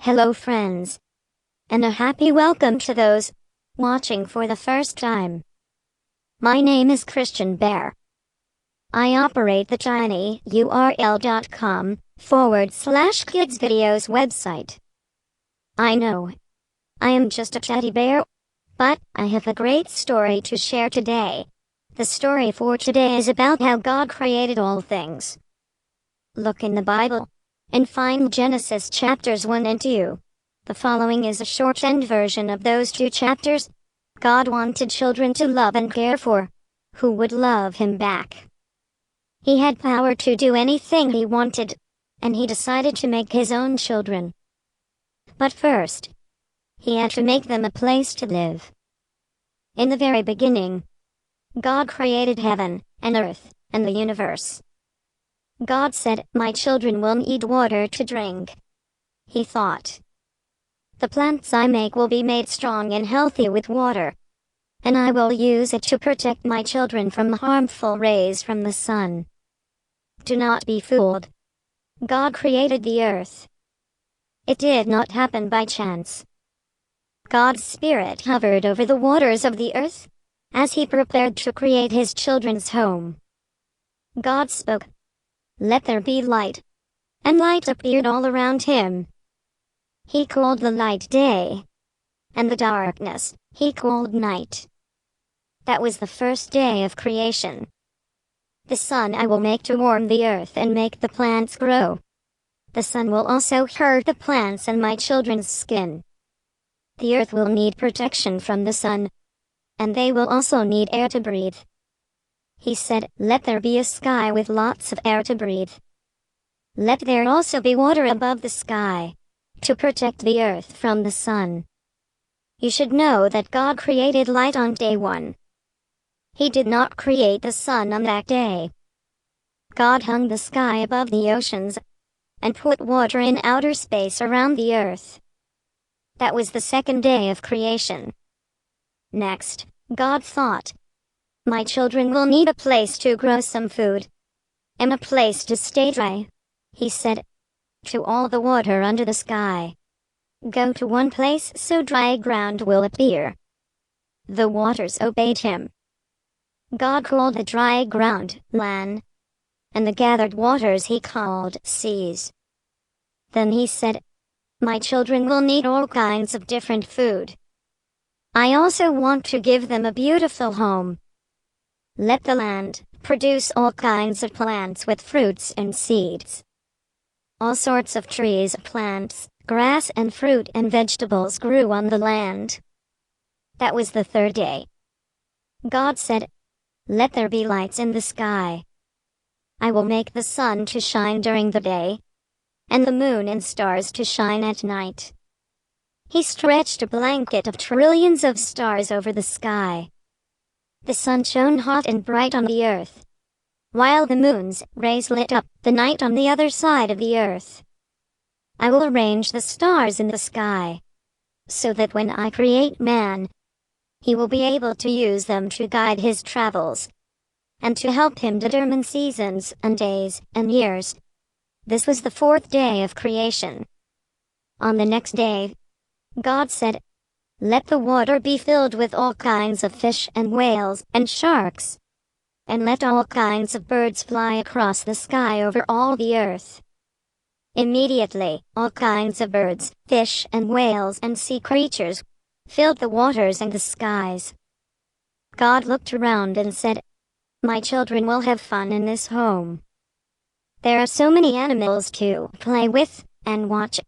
Hello friends, and a happy welcome to those watching for the first time. My name is Christian Bear. I operate the tinyurl.com/kids videos website. I know, I am just a teddy bear, but I have a great story to share today. The story for today is about how God created all things. Look in the Bible and find Genesis chapters 1 and 2. The following is a shortened version of those two chapters. God wanted children to love and care for, who would love him back. He had power to do anything he wanted, and he decided to make his own children. But first, he had to make them a place to live. In the very beginning, God created heaven and earth and the universe. God said, "My children will need water to drink." He thought, "The plants I make will be made strong and healthy with water, and I will use it to protect my children from harmful rays from the sun." Do not be fooled. God created the earth. It did not happen by chance. God's Spirit hovered over the waters of the earth as he prepared to create his children's home. God spoke, "Let there be light," and light appeared all around him. He called the light day, and the darkness he called night. That was the first day of creation. "The sun I will make to warm the earth and make the plants grow. The sun will also hurt the plants and my children's skin. The earth will need protection from the sun, and they will also need air to breathe." He said, "Let there be a sky with lots of air to breathe. Let there also be water above the sky, to protect the earth from the sun." You should know that God created light on day 1. He did not create the sun on that day. God hung the sky above the oceans, and put water in outer space around the earth. That was the second day of creation. Next, God thought, "My children will need a place to grow some food, and a place to stay dry." He said to all the water under the sky, "Go to one place so dry ground will appear." The waters obeyed him. God called the dry ground land, and the gathered waters he called seas. Then he said, "My children will need all kinds of different food. I also want to give them a beautiful home. Let the land produce all kinds of plants with fruits and seeds. All sorts of trees, plants, grass and fruit and vegetables grew on the land." That was the third day. God said, "Let there be lights in the sky. I will make the sun to shine during the day, and the moon and stars to shine at night." He stretched a blanket of trillions of stars over the sky. The sun shone hot and bright on the earth, while the moon's rays lit up the night on the other side of the earth. "I will arrange the stars in the sky, so that when I create man, he will be able to use them to guide his travels, and to help him determine seasons and days and years." This was the fourth day of creation. On the next day, God said, "Let the water be filled with all kinds of fish and whales and sharks, and let all kinds of birds fly across the sky over all the earth." Immediately, all kinds of birds, fish and whales and sea creatures filled the waters and the skies. God looked around and said, "My children will have fun in this home. There are so many animals to play with and watch."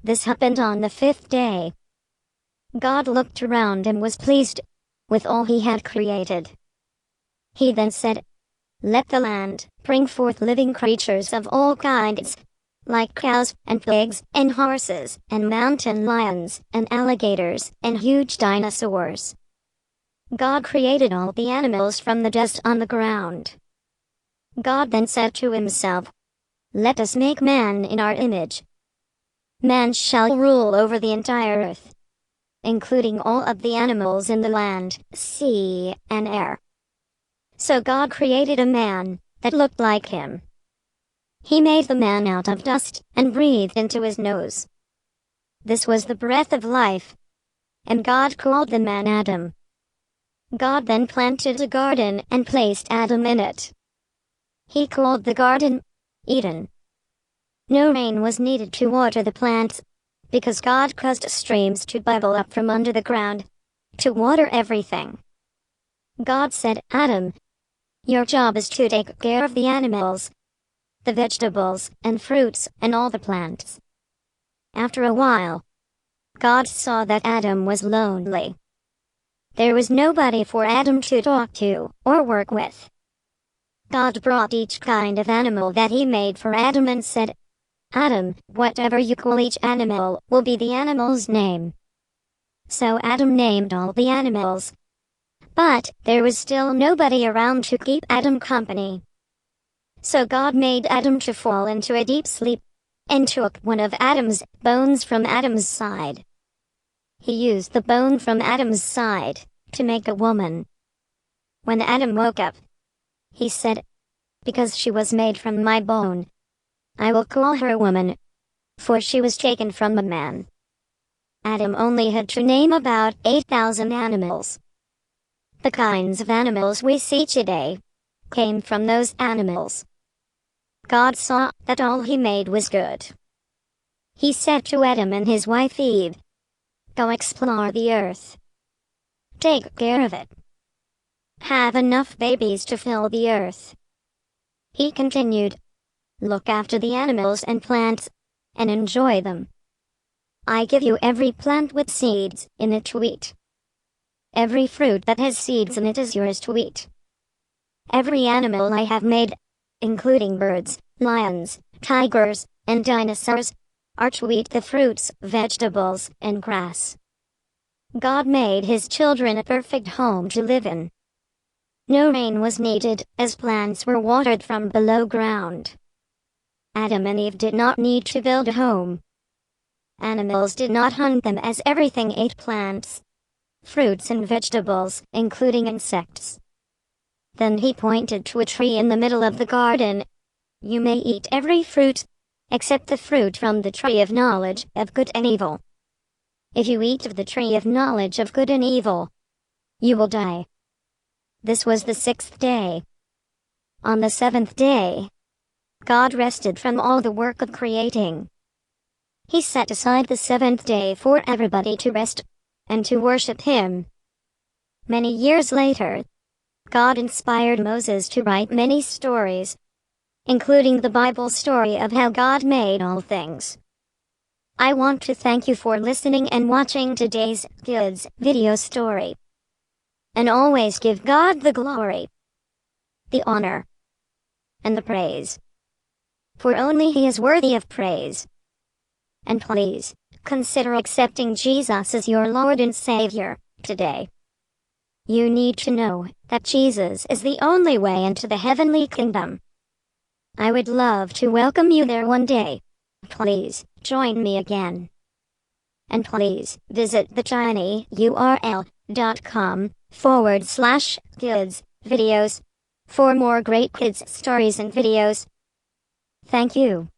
This happened on the fifth day. God looked around and was pleased with all he had created. He then said, "Let the land bring forth living creatures of all kinds, like cows and pigs and horses and mountain lions and alligators and huge dinosaurs." God created all the animals from the dust on the ground. God then said to himself, "Let us make man in our image. Man shall rule over the entire earth, including all of the animals in the land, sea, and air." So God created a man that looked like him. He made the man out of dust and breathed into his nose. This was the breath of life. And God called the man Adam. God then planted a garden and placed Adam in it. He called the garden Eden. No rain was needed to water the plants, because God caused streams to bubble up from under the ground to water everything. God said, Adam, your job is to take care of the animals, the vegetables and fruits and all the plants. After a while, God saw that Adam was lonely. There was nobody for Adam to talk to or work with. God brought each kind of animal that he made for Adam and said, Adam, whatever you call each animal will be the animal's name. So Adam named all the animals. But there was still nobody around to keep Adam company. So God made Adam to fall into a deep sleep and took one of Adam's bones from Adam's side. He used the bone from Adam's side to make a woman. When Adam woke up, he said, because she was made from my bone, I will call her a woman, for she was taken from a man. Adam only had to name about 8,000 animals. The kinds of animals we see today came from those animals. God saw that all he made was good. He said to Adam and his wife Eve, go explore the earth. Take care of it. Have enough babies to fill the earth. He continued, look after the animals and plants, and enjoy them. I give you every plant with seeds in it to eat. Every fruit that has seeds in it is yours to eat. Every animal I have made, including birds, lions, tigers, and dinosaurs, are to eat the fruits, vegetables, and grass. God made his children a perfect home to live in. No rain was needed, as plants were watered from below ground. Adam and Eve did not need to build a home. Animals did not hunt them, as everything ate plants, fruits and vegetables, including insects. Then he pointed to a tree in the middle of the garden. You may eat every fruit, except the fruit from the tree of knowledge of good and evil. If you eat of the tree of knowledge of good and evil, you will die. This was the 6th day. On the 7th day, God rested from all the work of creating. He set aside the 7th day for everybody to rest and to worship him. Many years later, God inspired Moses to write many stories, including the Bible story of how God made all things. I want to thank you for listening and watching today's Kids video story. And always give God the glory, the honor, and the praise. For only he is worthy of praise. And please, consider accepting Jesus as your Lord and Savior today. You need to know that Jesus is the only way into the heavenly kingdom. I would love to welcome you there one day. Please, join me again. And please, visit thetinyurl.com/kids videos for more great kids stories and videos. Thank you.